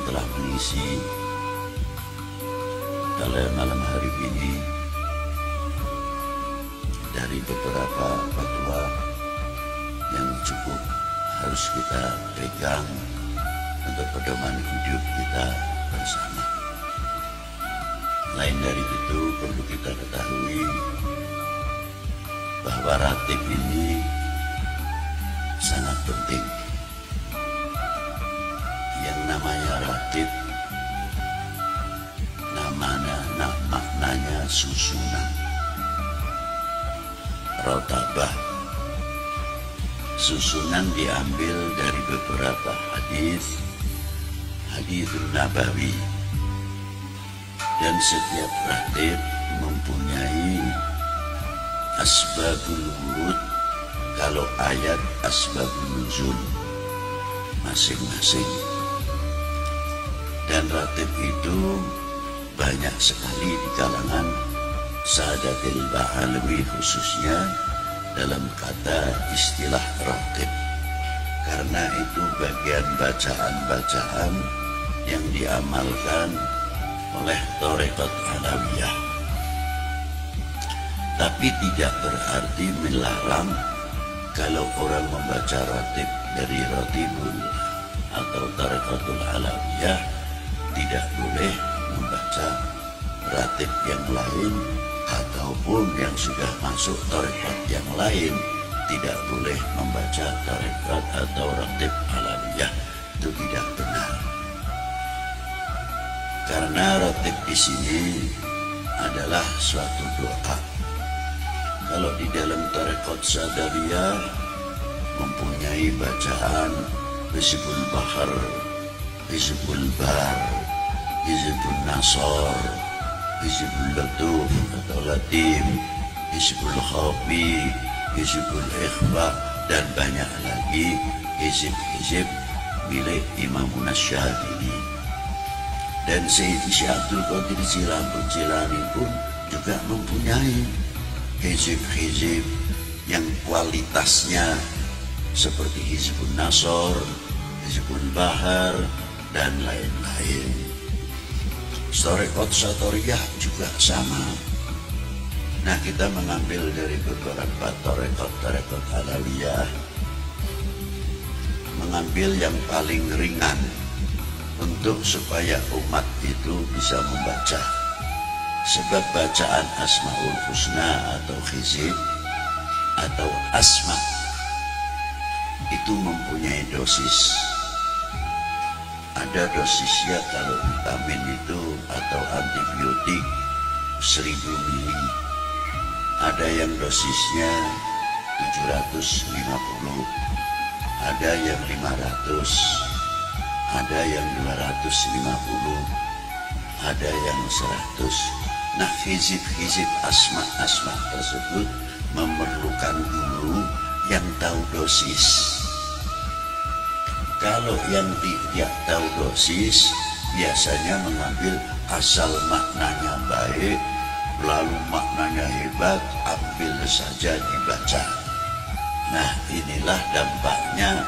telah mengisi pada malam hari ini dari beberapa fatwa yang cukup harus kita pegang untuk pedoman hidup kita bersama. Lain dari itu perlu kita ketahui bahwa ratib ini sangat penting. Yang namanya ratib maknanya susunan. Rotabah, susunan diambil dari beberapa hadis Nabawi, dan setiap ratib mempunyai asbabul wurud, kalau ayat asbabun nuzul masing-masing. Dan ratib itu banyak sekali di kalangan Sa'adatul Ba'alawi, khususnya dalam kata istilah ratib, karena itu bagian bacaan-bacaan yang diamalkan oleh Thariqat Alawiyah. Tapi tidak berarti melarang kalau orang membaca ratib dari Ratibul atau Thariqatul Alawiyah, tidak boleh membaca ratib yang lain, ataupun yang sudah masuk thariqat yang lain tidak boleh membaca thariqat atau ratib alawiyah. Itu tidak benar, karena ratib di sini adalah suatu doa. Kalau di dalam thariqat Sadariyah mempunyai bacaan Hizbul Bahar, Hizbul Bar, Hizbul Nasor, Hizbul Latuf atau Latif, Hizbul Khafi, Hizbul Ikhfa, dan banyak lagi hizib-hizib milik Imam Syadili. Dan Sayyidi Syekh Abdul Qadir Jilani pun juga mempunyai hizib-hizib yang kualitasnya seperti Hizbul Nasor, Hizbul Bahar, dan lain-lain. Thariqat Sadariyah juga sama. Nah, kita mengambil dari beberapa thariqat alawiyah, mengambil yang paling ringan untuk supaya umat itu bisa membaca. Sebab bacaan Asmaul Husna atau hizib atau asma itu mempunyai dosis. Ada dosisnya kalau vitamin itu atau antibiotik 1000 mili. Ada yang dosisnya 750, ada yang 500, ada yang 250, ada yang 100. Nah, hizib-hizib asma tersebut memerlukan guru yang tahu dosis. Kalau yang tidak tahu dosis biasanya mengambil asal maknanya baik, lalu maknanya hebat, ambil saja dibaca. Nah, inilah dampaknya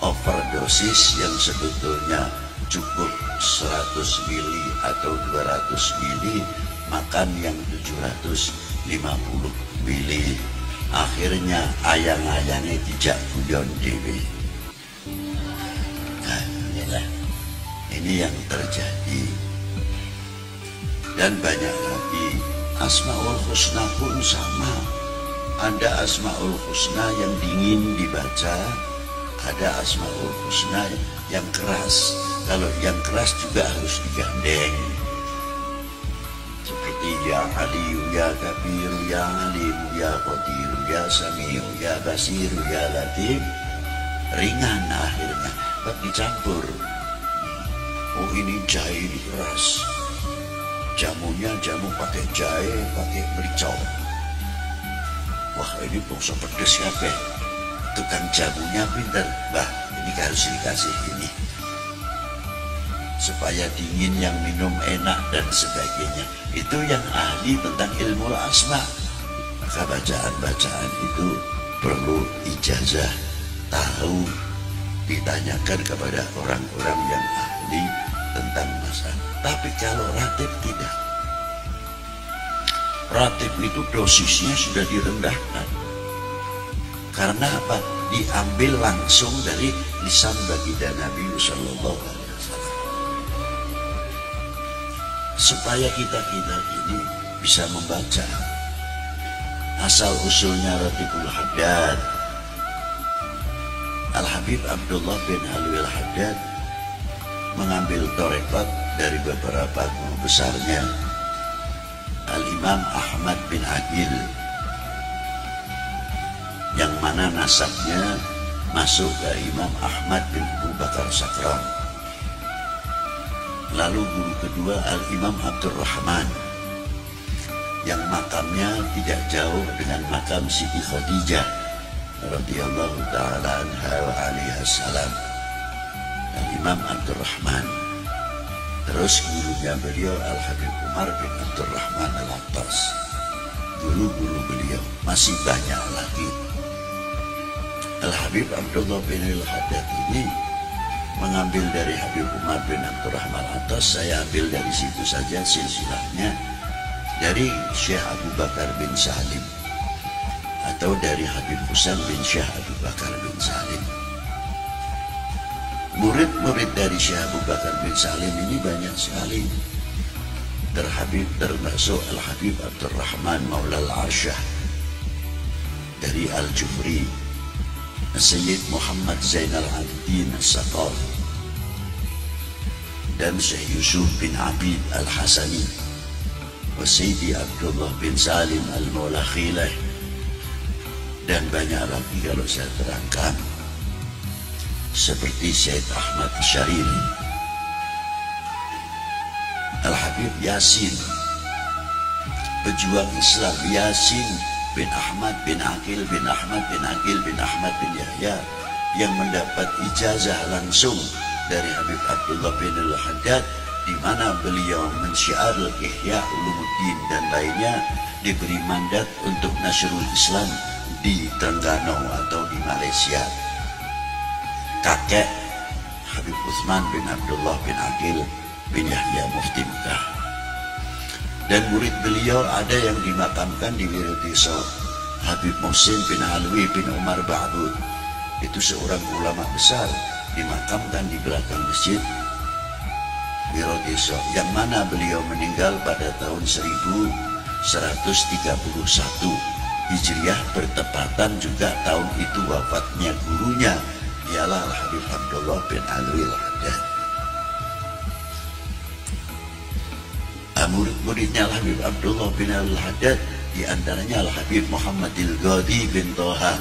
overdosis yang sebetulnya cukup 100 mili atau 200 mili, makan yang 750 mili. Akhirnya ayang-ayangnya tidak guyon dewi. Nah, inilah ini yang terjadi. Dan banyak lagi. Asmaul Husna pun sama. Ada Asmaul Husna yang dingin dibaca, ada Asmaul Husna yang keras. Kalau yang keras juga harus digandeng, seperti Ya Aliyu, Ya Kabiru, Ya Alimu, Ya Qadiru, Ya Sami'u, Ya Basiru, Ya Latif. Ringan akhirnya, tapi dicampur. Oh, ini jahe, ini keras. Jamunya jamu pakai jahe, pakai merica. Wah, ini bangsa pedes ya, Beh. Tukang jamunya pintar. Bah, ini harus dikasih ini, supaya dingin, yang minum enak dan sebagainya. Itu yang ahli tentang ilmu asma. Maka bacaan-bacaan itu perlu ijazah, tahu ditanyakan kepada orang-orang yang ahli tentang masalah. Tapi kalau ratib tidak. Ratib itu dosisnya sudah direndahkan. Karena apa? Diambil langsung dari lisan baginda Nabi Sallallahu Alaihi Wasallam. Supaya kita ini bisa membaca asal usulnya Ratibul Haddad. Al-Habib Abdullah bin Alwi Al-Haddad mengambil torekat dari beberapa guru besarnya, Al-Imam Ahmad bin Aqil, yang mana nasabnya masuk ke Imam Ahmad bin Abu Bakar Sakram. Lalu guru kedua Al-Imam Abdurrahman, yang makamnya tidak jauh dengan makam Siti Khadijah radhiyallahu ta'ala anha wa alaiha salam, Al-Imam Abdurrahman. Terus gurunya beliau Al-Habib Umar bin Abdurrahman Al-Attas. Guru-guru beliau masih banyak lagi. Al-Habib Abdullah bin Al-Haddad ini mengambil dari Habib Umar bin Abdurrahman Al-Attas. Saya ambil dari situ saja silsilahnya, dari Syekh Abu Bakar bin Salim atau dari Habib Husain bin Syekh Abu Bakar bin Salim. Murid-murid dari Syekh Abu Bakar bin Salim ini banyak sekali. Termasuk Al-Habib Abdurrahman Maula Al-Arsyah dari Al-Jufri, Sayyid Muhammad Zainal Abidin As-Saqaf, dan Syekh Yusuf bin Abid Al-Hasani, Sayyidi Abdullah bin Salim Al-Maula Khilah, dan banyak lagi kalau saya terangkan, seperti Syed Ahmad Syariri, Al-Habib Yasin, pejuang Islam Yasin bin Ahmad bin Aqil bin Ahmad bin Aqil bin Ahmad bin Yahya, yang mendapat ijazah langsung dari Habib Abdullah bin Al-Haddad, di mana beliau mensyiar Ihya Ulumuddin dan lainnya, diberi mandat untuk Nasrul Islam di Terengganu atau di Malaysia. Kakek Habib Utsman bin Abdullah bin Aqil bin Yahya Mufti Mekah. Dan murid beliau ada yang dimakamkan di Wirodeso, Habib Muhsin bin Alwi bin Umar Ba'bud. Itu seorang ulama besar, dimakamkan di belakang masjid Wirodeso, yang mana beliau meninggal pada tahun 1131 Hijriah, bertepatan juga tahun itu wafatnya gurunya, ialah Al-Habib Abdullah bin Alwi Al-Haddad. Murid-muridnya Al-Habib Abdullah bin Alwi Al-Haddad, diantaranya Al-Habib Muhammad Al-Ghadi bin Toha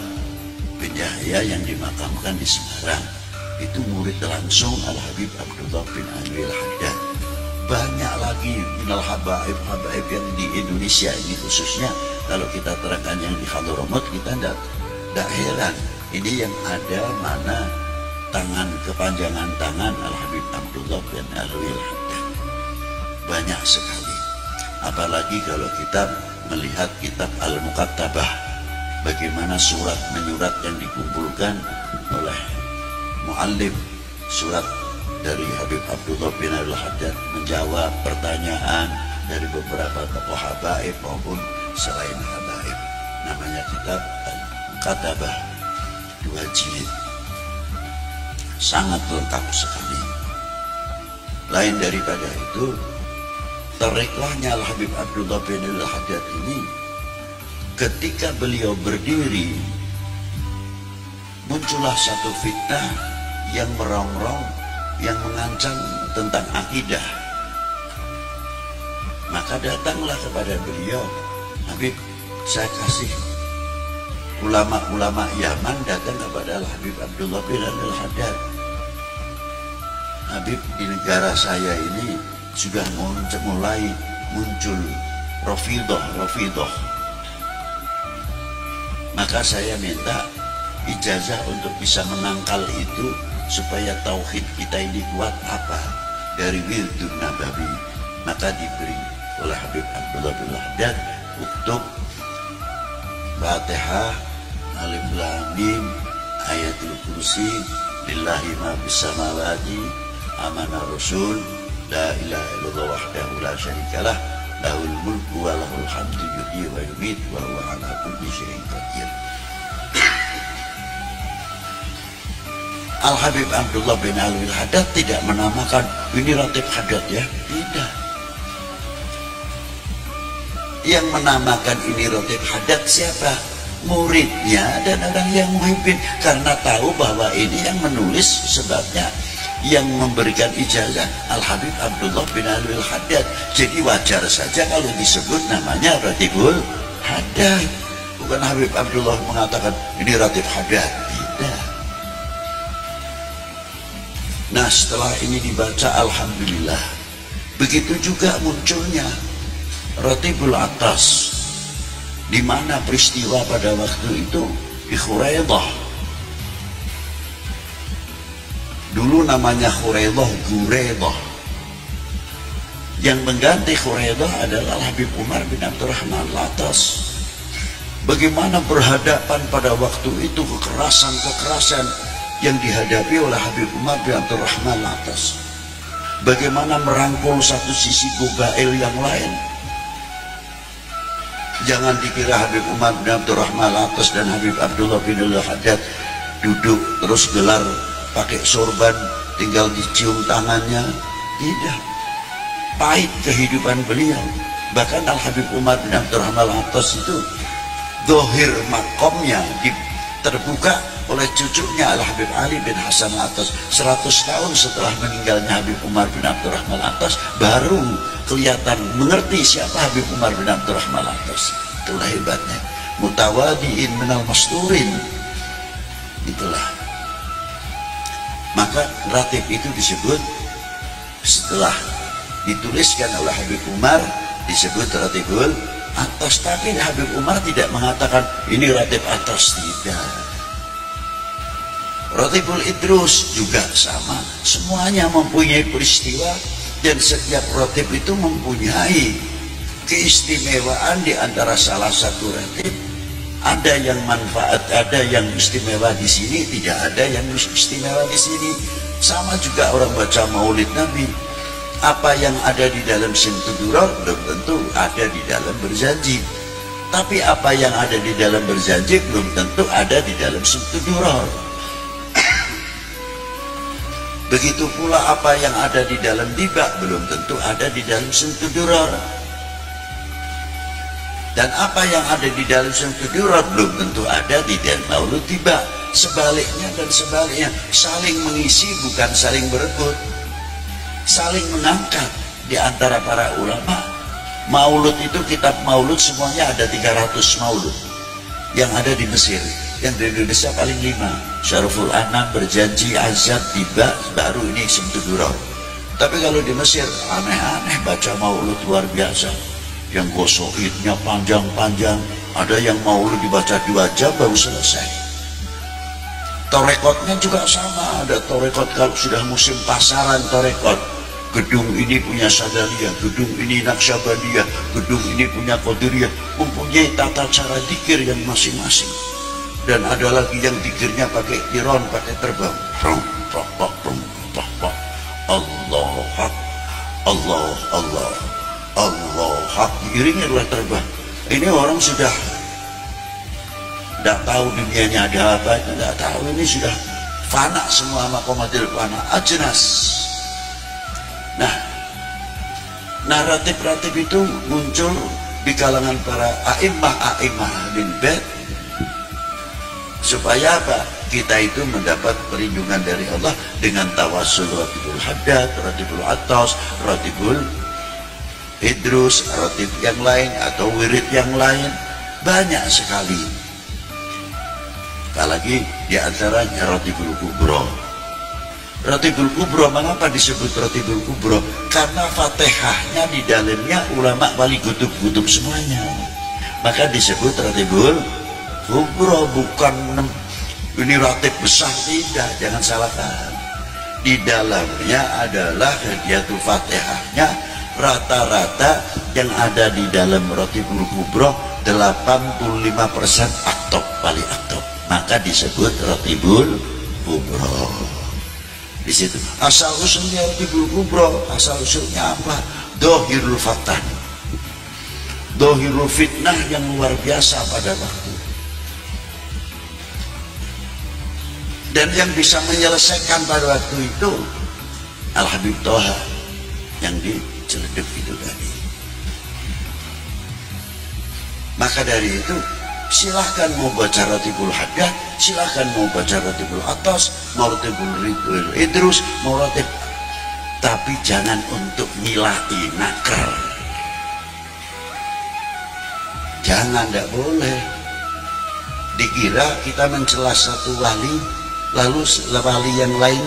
bin Yahya yang dimakamkan di Semarang. Itu murid langsung Al-Habib Abdullah bin Alwi Al-Haddad. Banyak lagi minal habaib yang di Indonesia ini khususnya. Kalau kita terangkan yang di Hadramaut, kita tidak heran. Ini yang ada mana tangan, kepanjangan tangan Al-Habib Abdullah bin Alwi Al-Haddad. Banyak sekali. Apalagi kalau kita melihat kitab Al-Muqattabah, bagaimana surat menyurat yang dikumpulkan oleh muallim, surat dari Habib Abdullah bin Al-Haddad menjawab pertanyaan dari beberapa tokoh habaib maupun selain habaib. Namanya kitab Al-Muqattabah, 2 jilid, sangat lengkap sekali. Lain daripada itu, teriklahnya Al-Habib Abdullah bin Al-Haddad ini, ketika beliau berdiri, muncullah satu fitnah yang merongrong, yang mengancam tentang akidah. Maka datanglah kepada beliau, Habib, saya kasih ulama-ulama Yaman datang kepada Al-Habib Abdullah bin Al-Haddad. Habib, di negara saya ini sudah mulai muncul Rafidah. Maka saya minta ijazah untuk bisa menangkal itu, supaya tauhid kita ini kuat, apa? Dari Wirdun Nabawi. Maka diberi oleh Habib Abdullah bin Al-Haddad untuk Fatihah, Alif Lam Mim, Ayatul Kursi, lillahi ma fis samawati amana rasul la ilaha illallah wahdahu la syarikalah lahul mulku wa lahul hamdu yuhyi wa yumiitu wa huwa ala kulli syai'in qadir. Al-Habib Abdullah bin Alwi Al-Haddad tidak menamakan ini Ratib Haddad ya, tidak. Yang menamakan ini Ratib Haddad siapa? Muridnya dan orang yang memimpin, karena tahu bahwa ini yang menulis sebabnya yang memberikan ijazah Al-Habib Abdullah bin Alwi Al-Haddad. Jadi wajar saja kalau disebut namanya Ratibul Haddad. Bukan Habib Abdullah mengatakan ini Ratib Haddad, tidak. Nah, setelah ini dibaca alhamdulillah. Begitu juga munculnya Ratibul Atas, di mana peristiwa pada waktu itu di Khuraidah. Dulu namanya Khuraidah Guredah. Yang mengganti Khuraidah adalah Habib Umar bin Abdurrahman Al-Atas. Bagaimana berhadapan pada waktu itu kekerasan-kekerasan yang dihadapi oleh Habib Umar bin Abdurrahman Al-Atas. Bagaimana merangkul satu sisi Gobail yang lain. Jangan dikira Habib Umar bin Abdurrahman Al-Atas dan Habib Abdullah bin Al-Haddad duduk terus gelar pakai sorban tinggal dicium tangannya. Tidak. Pahit kehidupan beliau. Bahkan Al-Habib Umar bin Abdurrahman Al-Atas itu dohir makomnya terbuka oleh cucunya Al-Habib Ali bin Hasan Al-Atas. 100 tahun setelah meninggalnya Habib Umar bin Abdurrahman Al-Atas baru kelihatan mengerti siapa Habib Umar bin Abdurrahman Al-Atas. Itulah hebatnya. Mutawadiin minal masturin. Itulah. Maka ratib itu disebut setelah dituliskan oleh Habib Umar disebut Ratibul Atas. Tapi Habib Umar tidak mengatakan ini Ratib Atas, tidak. Ratibul Idrus juga sama, semuanya mempunyai peristiwa dan setiap ratib itu mempunyai keistimewaan. Di antara salah satu ratib ada yang manfaat, ada yang istimewa di sini, tidak ada yang istimewa di sini. Sama juga orang baca Maulid Nabi, apa yang ada di dalam Simtudurar belum tentu ada di dalam Berjanji, tapi apa yang ada di dalam Berjanji belum tentu ada di dalam Simtudurar. Begitu pula apa yang ada di dalam Tiba belum tentu ada di dalam Simtudurar. Dan apa yang ada di dalam Simtudurar belum tentu ada di dalam Maulud Tiba. Sebaliknya dan sebaliknya, saling mengisi bukan saling berebut, saling mengangkat di antara para ulama. Maulud itu, kitab Maulud semuanya ada 300 Maulud yang ada di Mesir. Yang di Indonesia paling 5, Syariful Anam, Berjanji, Azad, Tiba, baru ini Simtudurar. Tapi kalau di Mesir aneh-aneh baca Maulud luar biasa. Yang gosoidnya panjang-panjang, ada yang Maulud dibaca 2 jam baru selesai. Torekotnya juga sama, ada torekot kalau sudah musim pasaran torekot. Gedung ini punya Sadaliyah, gedung ini Naqsyabandiyah, gedung ini punya Qadiriyah, mempunyai tata cara zikir yang masing-masing. Dan ada lagi yang zikirnya pakai tiron, pakai terbang. Allah hak, Allah, Allah, Allah hak, diiringi oleh terbang. Ini orang sudah tidak tahu dunianya ada apa, tidak tahu. Ini sudah fana semua, makomatil fana, ajnas. Nah, ratib-ratib itu muncul di kalangan para a'immah bin bait. Supaya apa? Kita itu mendapat perlindungan dari Allah dengan tawasul Ratibul Haddad, Ratibul Atas, Ratibul Idrus, ratib yang lain atau wirid yang lain. Banyak sekali. Apalagi di antaranya Ratibul Kubro. Ratibul Kubro, mengapa disebut Ratibul Kubro? Karena Fatihahnya di dalamnya ulama paling gudub-gudub semuanya. Maka disebut Ratibul Kubro, bukan ini ratib besar, tidak, jangan salah paham. Di dalamnya adalah hadiatul Fatihahnya. Rata-rata yang ada di dalam Ratibul Kubro 85% aktob, paling aktob. Maka disebut Ratibul Kubro. Di situ asal usulnya Ratibul Kubro, asal usulnya apa? Dohirul fatah, dohirul fitnah yang luar biasa pada waktu. Dan yang bisa menyelesaikan pada waktu itu Al-Habib Toha yang diceleduk itu tadi. Maka dari itu silahkan mau baca Ratibul Haddad, silahkan mau baca Ratibul Atas, mau Ratibul Idrus, mau Ratib, tapi jangan untuk nilai nakal. Jangan, tidak boleh. Dikira kita mencela satu wali, lalu wali yang lain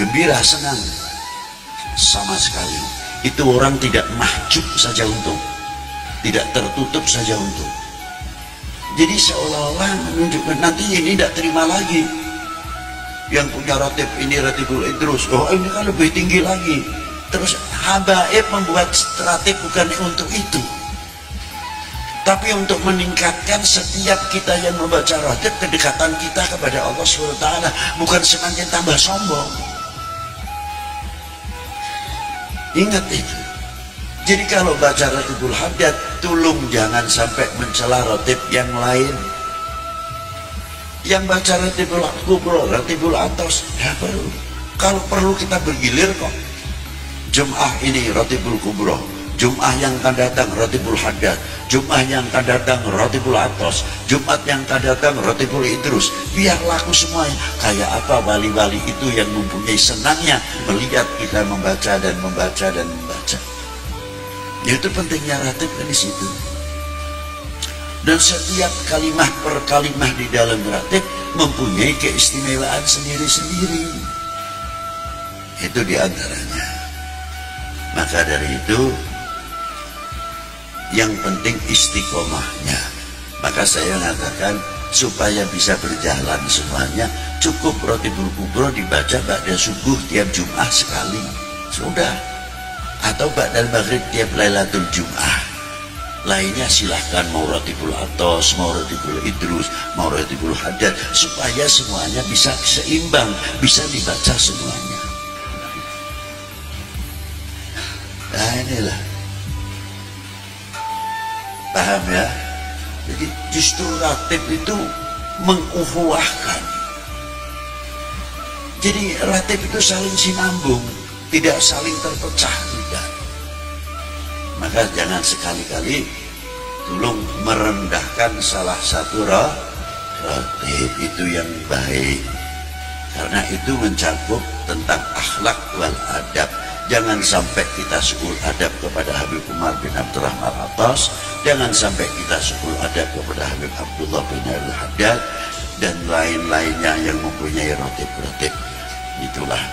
gembira, senang. Sama sekali. Itu orang tidak mahjub saja untung, tidak tertutup saja untung. Jadi seolah-olah menunjukkan nanti ini tidak terima lagi. Yang punya ratib ini Ratibul Idrus, oh ini kan lebih tinggi lagi. Terus habaib membuat ratib bukan untuk itu, tapi untuk meningkatkan setiap kita yang membaca ratib kedekatan kita kepada Allah SWT, bukan semakin tambah sombong. Ingat itu. Jadi kalau baca Ratibul Haddad, tolong jangan sampai mencela ratib yang lain. Yang baca Ratibul Kubro, Ratibul Atas, ya perlu. Kalau perlu kita bergilir kok. Jum'ah ini Ratibul Kubro, Jum'ah yang akan datang Ratibul Haddad, Jum'ah yang akan datang Ratibul Atas, Jumat yang akan datang Ratibul Idrus. Biar laku semuanya. Kayak apa wali-wali itu yang mempunyai senangnya melihat kita membaca dan membaca dan membaca. Itu pentingnya ratib di situ. Dan setiap kalimah per kalimah di dalam ratib mempunyai keistimewaan sendiri-sendiri. Itu diantaranya. Maka dari itu yang penting istiqomahnya. Maka saya mengatakan supaya bisa berjalan semuanya, cukup Ratibul Kubro dibaca ba'da subuh tiap Jum'ah sekali. Sudah. Atau ba'dal maghrib tiap Lailatul Jum'ah. Lainnya silahkan mau Ratibul Atas, mau Ratibul Idrus, mau Ratibul Haddad, supaya semuanya bisa seimbang, bisa dibaca semuanya. Nah inilah, paham ya? Jadi justru ratib itu menguhuwahkan. Jadi ratib itu saling sinambung, tidak saling terpecah, tidak. Maka jangan sekali-kali tolong merendahkan salah satu ratib itu yang baik, karena itu mencakup tentang akhlak wal adab. Jangan sampai kita suul adab kepada Habib Umar bin Abdurrahman Atas, jangan sampai kita suul adab kepada Habib Abdullah bin Al-Haddad dan lain-lainnya yang mempunyai ratib-ratib. Itulah.